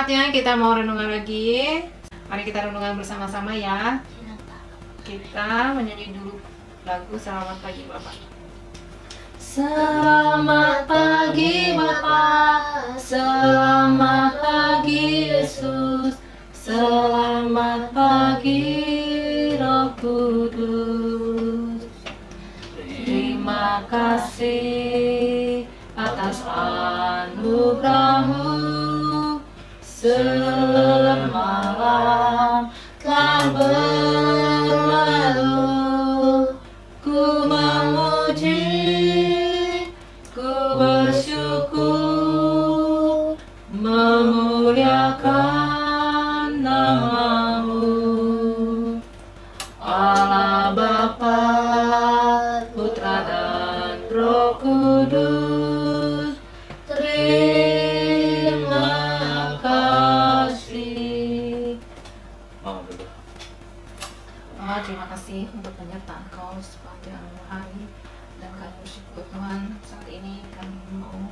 saatnya kita mau renungan lagi. Mari kita renungan bersama-sama ya. Kita menyanyi dulu lagu Selamat Pagi Bapak. Selamat pagi Bapak, selamat pagi Yesus, selamat pagi Roh Kudus. Terima kasih atas anugerah-Mu, semalam telah berlalu. Ku memuji, ku bersyukur, memuliakan nama-Mu. Allah Bapa, Putra dan Roh Kudus, terima kasih. Terima kasih untuk penyertaan Kau sepanjang hari, dan kami bersyukur Tuhan, saat ini kami mau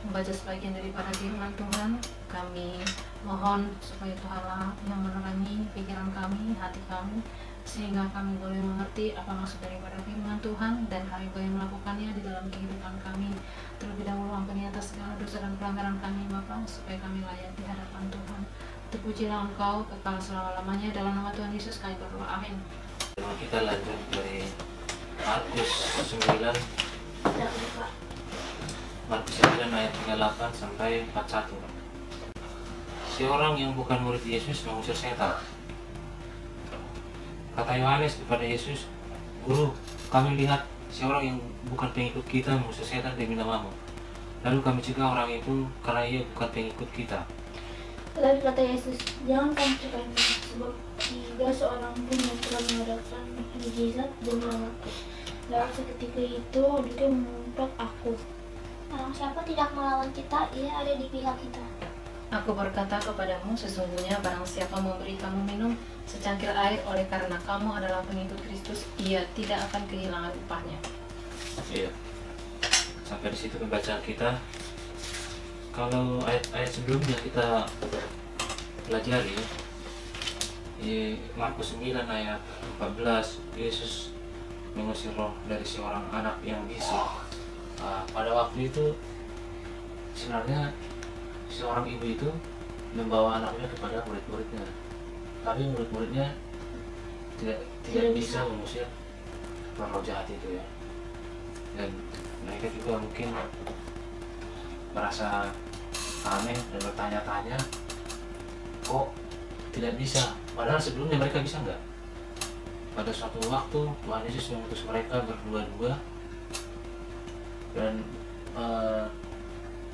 membaca sebagian daripada firman Tuhan. Kami mohon supaya Tuhanlah yang menerangi pikiran kami, hati kami, sehingga kami boleh mengerti apa maksud daripada firman Tuhan, dan kami boleh melakukannya di dalam kehidupan kami. Terlebih dahulu ampuni atas segala dosa dan pelanggaran kami Bapa, supaya kami layak di hadapan Tuhan. Terpujilah Engkau kekal selama-lamanya, dalam nama Tuhan Yesus kami berdoa, amin. Kita lanjut dari Markus 9 ayat 38 sampai 41. Seorang yang bukan murid Yesus mengusir setan. Kata Yohanes kepada Yesus, "Guru, kami lihat seorang yang bukan pengikut kita mengusir setan demi nama-Mu. Lalu kami cegah orang itu karena ia bukan pengikut kita." Tetapi kata Yesus, "Jangan kamu cegah dia, sebab tidak seorang pun yang telah mengadakan mukjizat demi namaku. Dan seketika itu dia membentak aku. Barang siapa tidak melawan kita, ia ada di pihak kita. Aku berkata kepadamu, sesungguhnya barang siapa memberi kamu minum secangkir air oleh karena kamu adalah pengikut Kristus, ia tidak akan kehilangan upahnya." Iya. Sampai di situ pembacaan kita. Kalau ayat-ayat sebelumnya kita pelajari, di Markus 9 ayat 14, Yesus mengusir roh dari seorang anak yang bisu. Pada waktu itu sebenarnya seorang ibu itu membawa anaknya kepada murid-muridnya, tapi murid-muridnya tidak bisa mengusir roh jahat itu ya. Dan mereka juga mungkin merasa aneh dan bertanya-tanya, kok tidak bisa, padahal sebelumnya mereka bisa nggak? Pada suatu waktu Tuhan Yesus mengutus mereka berdua-dua, dan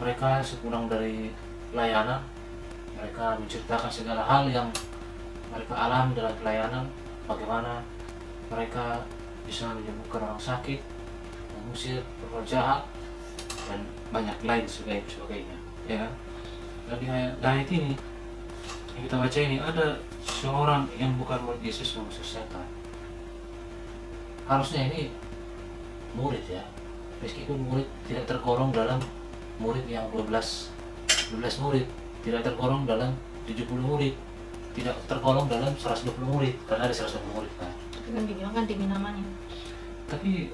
mereka sepulang dari pelayanan, mereka menceritakan segala hal yang mereka alami dalam pelayanan, bagaimana mereka bisa menyembuhkan orang sakit, mengusir roh jahat, dan banyak lain sebagainya ya. Dan di ayat ini yang kita baca ini, ada seorang yang bukan murid Yesus mengusir setan. Harusnya ini murid ya, meskipun murid tidak tergolong dalam murid yang 12 murid, tidak tergolong dalam 70 murid, tidak tergolong dalam 120 murid, karena ada 120 murid kan. Tapi kan dibilang kan demi namanya. Tapi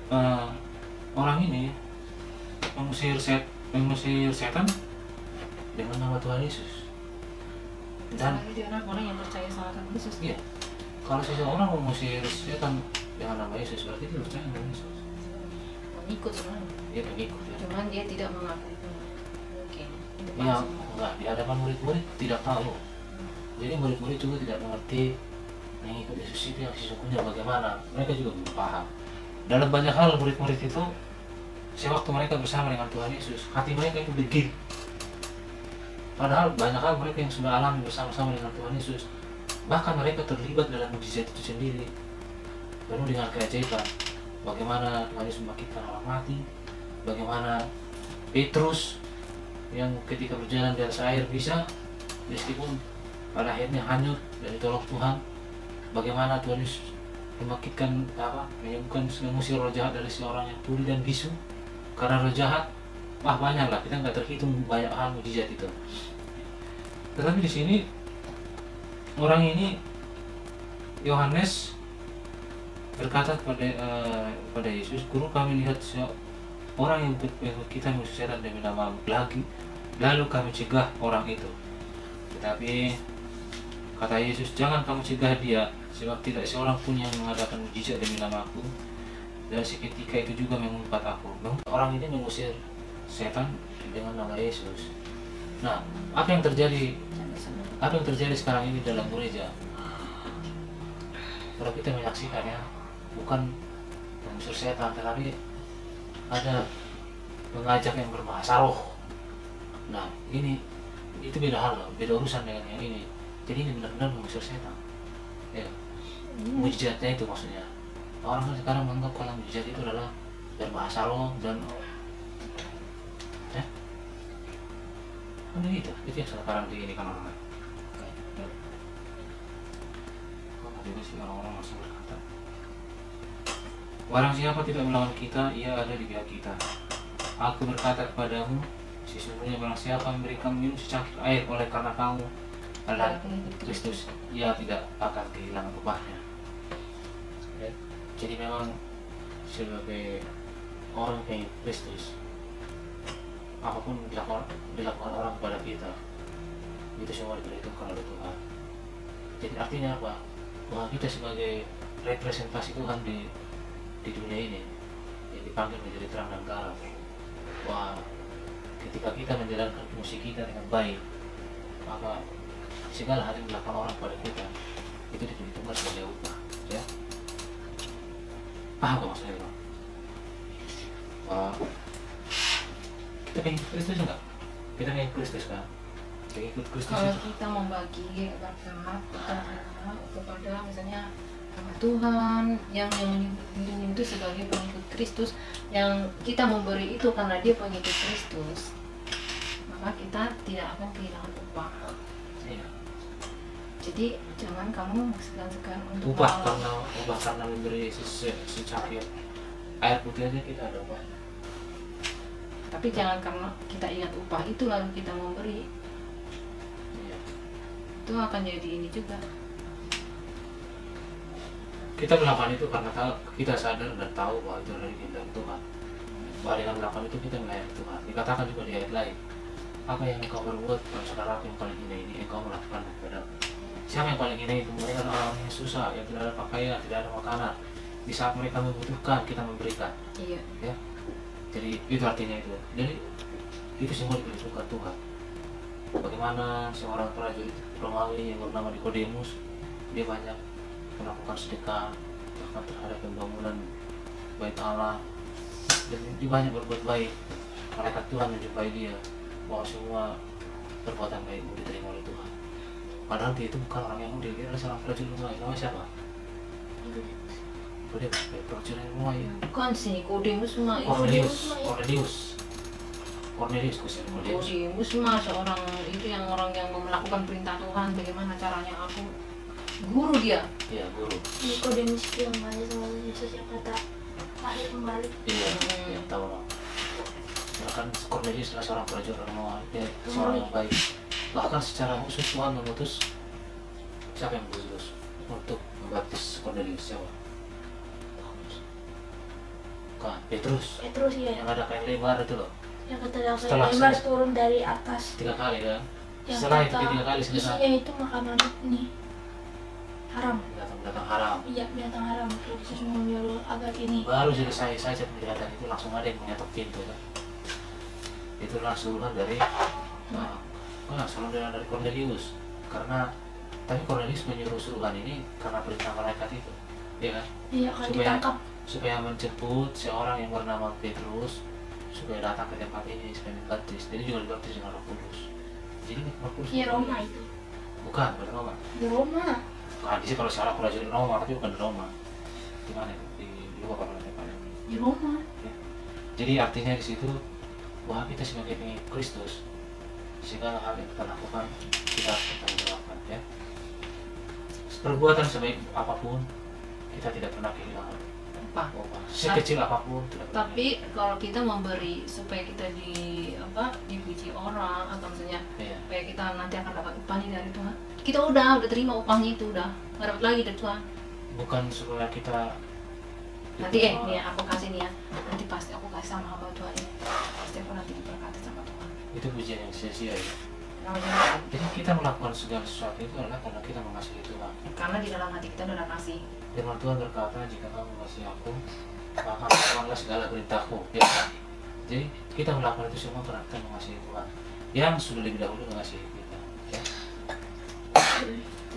orang ini mengusir setan dengan nama Tuhan Yesus. Dan dia orang yang percaya sama Tuhan Yesus. iya, kalau seseorang mengusir setan dengan nama Yesus, berarti dia percaya dengan Yesus. Mengikut sebenarnya. Dia pengikut ya. Cuman dia tidak mengakui. Oke. Iya, enggak, di hadapan murid-murid tidak tahu. Jadi murid-murid juga tidak mengerti mengikut Yesus itu yang sesungguhnya bagaimana. Mereka juga belum paham. Dalam banyak hal murid-murid itu, sewaktu mereka bersama dengan Tuhan Yesus, hati mereka itu degil. Padahal banyak hal mereka yang sudah alami bersama-sama dengan Tuhan Yesus. Bahkan mereka terlibat dalam mukjizat itu sendiri, penuh dengan keajaiban. Bagaimana Tuhan Yesus membangkitkan orang mati, bagaimana Petrus yang ketika berjalan di atas air bisa, meskipun pada akhirnya hanyut dan ditolong Tuhan. Bagaimana Tuhan Yesus membangkitkan menyembuhkan, mengusir roh jahat dari seorang yang tuli dan bisu. Karena roh jahat, banyak lah, kita nggak terhitung banyak hal mukjizat itu. Tetapi di sini orang ini Yohanes berkata pada Yesus, "Guru, kami lihat orang yang mengikut kita mengusir setan demi nama lagi, lalu kami cegah orang itu." Tetapi kata Yesus, "Jangan kamu cegah dia, sebab tidak seorang pun yang mengadakan mujizat demi namaku, dan seketika itu juga mengumpat aku." Orang ini mengusir setan dengan nama Yesus. Nah, apa yang terjadi sekarang ini dalam gereja? Kalau kita menyaksikannya, bukan mengusir setan, tetapi ada mengajak yang berbahasa roh. Nah, itu beda hal, beda urusan dengan yang ini. Jadi ini benar-benar mengusir setan. Ya, mujizatnya itu maksudnya. Orang kan sekarang menganggap kalau mujizat itu adalah berbahasa roh dan ada itu yang sekarang diinikan orang. Maka juga sih orang-orang langsung berkata, "Barang siapa tidak melawan kita, ia ada di pihak kita. Aku berkata kepadamu, sesungguhnya barang siapa memberikan minum secangkir air oleh karena kamu adalah Kristus, ia tidak akan kehilangan upahnya." Jadi memang sebagai orang yang Kristus, apapun dilakukan orang kepada kita, itu semua diperhitungkan oleh Tuhan. Jadi artinya apa? Bahwa kita sebagai representasi Tuhan di dunia ini, yang dipanggil menjadi terang dan garam. Bahwa ketika kita menjalankan fungsi kita dengan baik, maka segala hal yang dilakukan orang kepada kita itu diperhitungkan sebagai upah. Ya, paham gak maksudnya, Bang? Kita pengen Kristus enggak? Kita pengen Kristus kan? Pengikut Kristus Kalau itu. kita membagi berkat kepada misalnya sama Tuhan yang menyebut dirinya itu sebagai pengikut Kristus, yang kita memberi itu karena dia pengikut Kristus, maka kita tidak akan kehilangan upah. Iya. Jadi jangan kamu segan-segan untuk Upah karena memberi secangkir air putih aja kita ada upah. tapi jangan karena kita ingat upah itu lalu kita memberi, Iya. itu akan jadi ini juga. Kita melakukan itu karena kita sadar dan tahu bahwa itu dari kehendak Tuhan. Bahwa dengan melakukan itu kita melayani Tuhan. Dikatakan juga di ayat lain, "Apa yang engkau berbuat pada saudara yang paling hina ini, engkau melakukan kepada." Siapa yang paling hina itu? Mereka orang yang susah, yang tidak ada pakaian, tidak ada makanan. Di saat mereka membutuhkan, kita memberikan. Iya. Ya. Jadi itu artinya itu. Jadi itu semua diperhitungkan Tuhan. Bagaimana seorang prajurit Romawi yang bernama Nikodemus, dia banyak melakukan sedekah bahkan terhadap pembangunan Bait Allah, dan dia banyak berbuat baik. Malaikat Tuhan menjumpai dia bahwa semua perbuatan baikmu diterima oleh Tuhan. Padahal dia itu bukan orang Yahudi, dia adalah seorang prajurit Romawi. Namanya siapa? Dia prajurit Romawi. Bukan sih Nikodemus mah Cornelius Nikodemus mah seorang itu yang orang yang melakukan perintah Tuhan, bagaimana caranya aku guru dia. Iya, guru. Nikodemus itu yang nanya sama Yesus yang kata lahir kembali. Iya, yang tahu lah. Bahkan Cornelius adalah seorang prajurit Romawi, dia seorang yang baik. Bahkan secara khusus Tuhan mengutus siapa yang khusus untuk membaptis Cornelius? Siapa? Bukan, Petrus. Petrus ya, Yang ada kain lebar itu loh. yang kata yang Setelah lebar turun dari atas. 3 kali kan? Yang Setelah itu kata 3 kali selesai. isinya itu makanan ini haram. Datang haram. Iya, binatang haram. Yesus mengambil agar ini. Baru selesai saja penglihatan itu langsung ada yang menyatok pintu kan? Itulah suruhan dari suruhan dari Cornelius. Karena tapi Cornelius menyuruh suruhan ini karena perintah malaikat itu, ya kan? Iya, akan ditangkap. Supaya menjemput seorang yang bernama Petrus supaya datang ke tempat ini supaya dibaptis. Jadi juga dibaptis dengan Roh Kudus. Jadi Roh Kudus. Iya, Roma itu. Bukan, bukan Roma. Di Roma. Bukan, di sini kalau salah prajurit Roma, tapi bukan di Roma. Di mana itu? Di luar kalau tempatnya. Di Roma. Ya. Jadi artinya di situ bahwa kita sebagai pengikut Kristus, segala hal yang kita lakukan kita harus bertanggung ya. Perbuatan sebaik apapun kita tidak pernah kehilangan Upah. sekecil apapun tidak pernah. Tapi kalau kita memberi supaya kita dipuji orang atau misalnya Iya. supaya kita kita nanti akan dapat upahnya dari Tuhan. Kita udah terima upahnya itu, udah nggak dapat lagi dari Tuhan. Bukan supaya kita Nanti nih ya, aku kasih nih ya, nanti pasti aku kasih sama hamba Tuhan ini, pasti aku nanti diberkati sama Tuhan. itu pujian yang sia-sia ya. Namanya, Jadi kita melakukan segala sesuatu itu adalah karena kita mengasihi Tuhan. karena di dalam hati kita udah kasih. Firman Tuhan berkata, jika kamu mengasihi aku, maka lakukanlah segala perintahku. Ya. Jadi kita melakukan itu semua karena kita mengasihi Tuhan yang sudah lebih dahulu mengasihi kita. Ya.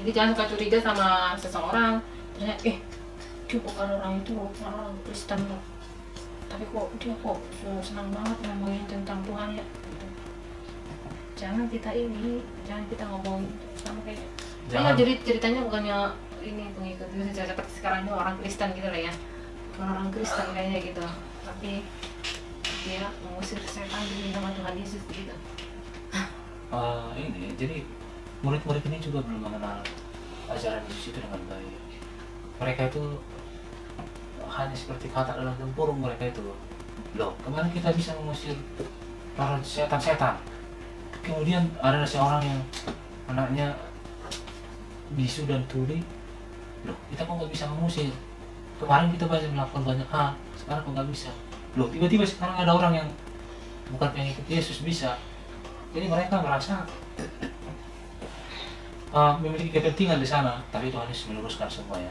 Jadi jangan suka curiga sama seseorang, ternyata dia bukan orang itu, bukan orang Kristen loh. Tapi kok dia kok senang banget ngomongin tentang Tuhan ya. Gitu. Jangan kita ngomongin sama kayak. Jangan. Jadi ceritanya bukannya ini pengikut itu seperti sekarang ini orang Kristen gitu lah ya. Bukan orang Kristen kayaknya gitu. Tapi dia mengusir setan di nama Tuhan Yesus gitu. Ini jadi murid-murid ini juga belum mengenal ajaran Yesus itu dengan baik. Mereka itu hanya seperti kata dalam tempurung mereka itu. Loh, kemarin kita bisa mengusir para setan-setan. Kemudian ada seorang yang anaknya bisu dan tuli. Loh, kita kok nggak bisa mengusir? Kemarin kita bisa melakukan banyak hal, sekarang kok nggak bisa? Loh, tiba-tiba sekarang ada orang yang bukan pengikut Yesus bisa. Jadi mereka merasa memiliki kepentingan di sana, tapi Tuhan Yesus meluruskan semuanya,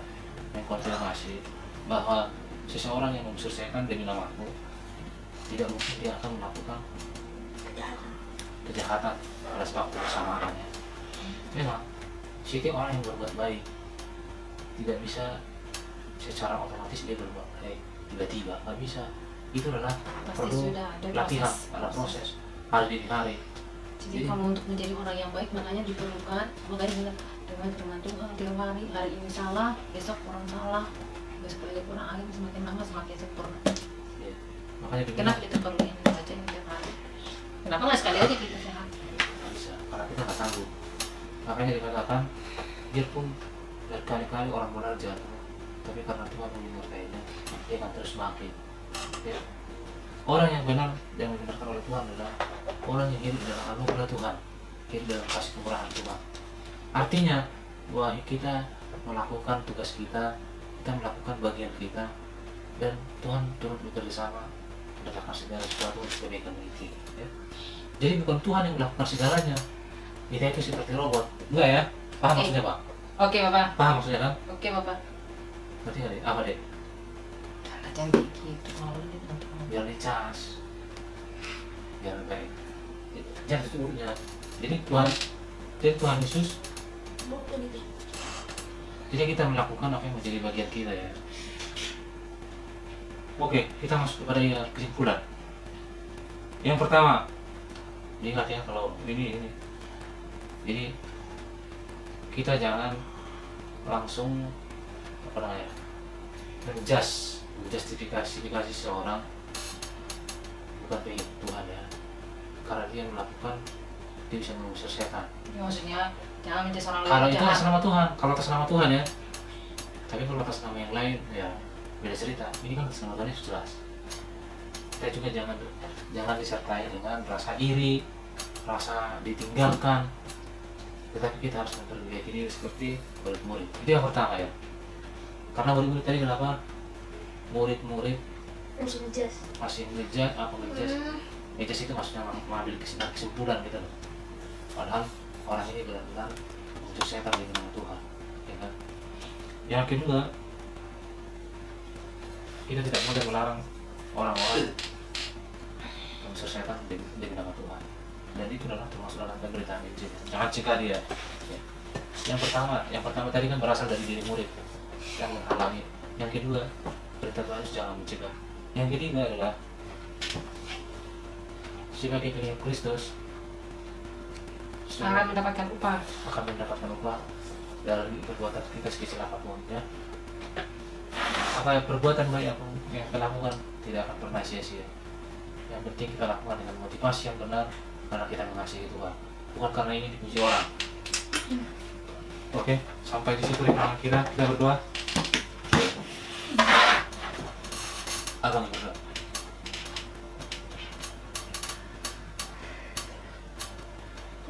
mengkonfirmasi bahwa seseorang yang mengusir setan demi namaku tidak mungkin dia akan melakukan kejahatan pada waktu bersamaannya. Memang setiap orang yang berbuat baik tidak bisa secara otomatis dia berbuat baik tiba-tiba, nggak bisa. Itu adalah Pasti perlu sudah ada latihan, proses. ada proses hari demi hari. Jadi kalau untuk menjadi orang yang baik makanya diperlukan, makanya bilang dengan firman Tuhan tiap hari ini salah, besok kurang salah, besok lagi kurang, akhirnya semakin lama semakin sempurna. Ya. Makanya Kenapa kita perlu ini baca ini tiap hari? Kenapa nggak sekali aja kita sehat? nggak bisa, karena kita nggak sanggup. Makanya dikatakan, biarpun berkali-kali orang benar jatuh, tapi karena Tuhan menyertainya, dia akan terus bangkit. Ya. Orang yang benar yang dibenarkan oleh Tuhan adalah orang yang hidup dalam anugerah Tuhan, hidup dalam kasih kemurahan Tuhan. Artinya bahwa kita melakukan tugas kita melakukan bagian kita, dan Tuhan turut bekerja sama mendapatkan segala sesuatu untuk kebaikan kita. Ya. Jadi bukan Tuhan yang melakukan segalanya. Kita itu seperti robot, enggak ya? Paham maksudnya Pak? Oke Bapak. Paham maksudnya kan? Oke Bapak. Berarti nggak deh? Apa deh? Jangan kayak gitu kalau ini teman-teman. Biar dicas, biar baik. Jangan sesungguhnya. Jadi Tuhan Yesus. Jadi kita melakukan apa yang menjadi bagian kita ya. Oke, kita masuk kepada kesimpulan. Yang pertama, ingat ya kalau ini. Jadi kita jangan langsung menjustifikasi seorang bukan pengikut Tuhan ya, karena dia melakukan, dia bisa mengusir setan. Ya, maksudnya jangan menjadi seorang Kalau yang itu jahat. atas nama Tuhan, kalau atas nama Tuhan ya. Tapi kalau atas nama yang lain ya beda cerita. Ini kan atas nama Tuhan itu jelas. Kita juga jangan disertai dengan rasa iri, rasa ditinggalkan. Tetapi kita harus memperbaiki diri seperti murid-murid. Itu yang pertama ya. Karena murid-murid tadi kenapa? Murid-murid masih ngejas apa ngejas? Ngejas itu maksudnya mengambil kesimpulan gitu loh. Padahal orang ini benar-benar untuk setan dengan nama Tuhan, ya kan? Yang kedua, kita tidak boleh melarang orang-orang mengusir setan dengan nama Tuhan. Dan itu adalah termasuk dalam pemberitaan Injil. Jangan cegah dia. Ya. Yang pertama tadi kan berasal dari diri murid yang menghalangi. Yang kedua, berita Tuhan jangan mencegah. Yang ketiga adalah sebagai pengikut Kristus akan mendapatkan upah. Dari perbuatan kita sekecil apapun ya. Apa perbuatan baik yang kita lakukan tidak akan pernah sia-sia. Yang penting kita lakukan dengan motivasi yang benar, karena kita mengasihi Tuhan, bukan karena ini dipuji orang. Oke, sampai di situ renungan kita berdoa. Abang berdoa.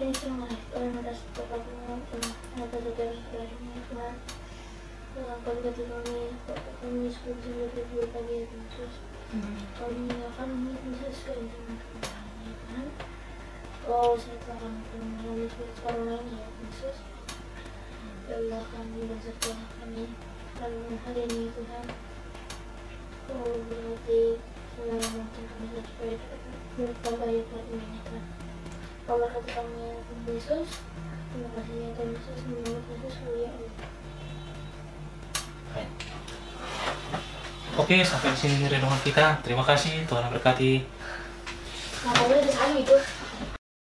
Yesus terima kasih atas berkatmu atas segala sesuatunya Tuhan. Kami kami sebelum berdua pagi ya Yesus. Kami akan Yesus ke internet kami Tuhan. Oh saya akan melalui sekarang lain ya Yesus. Ya Allah kami berserta kami hari ini Tuhan. Oh berarti segala macam kami supaya bertambah ya Tuhan ini Tuhan. Kau berkata kami ya Tuhan Yesus. Terima kasih ya Tuhan Yesus. Terima kasih ya Allah. Oke, sampai di sini renungan kita. Terima kasih, Tuhan berkati. Nah, kalau udah sekali itu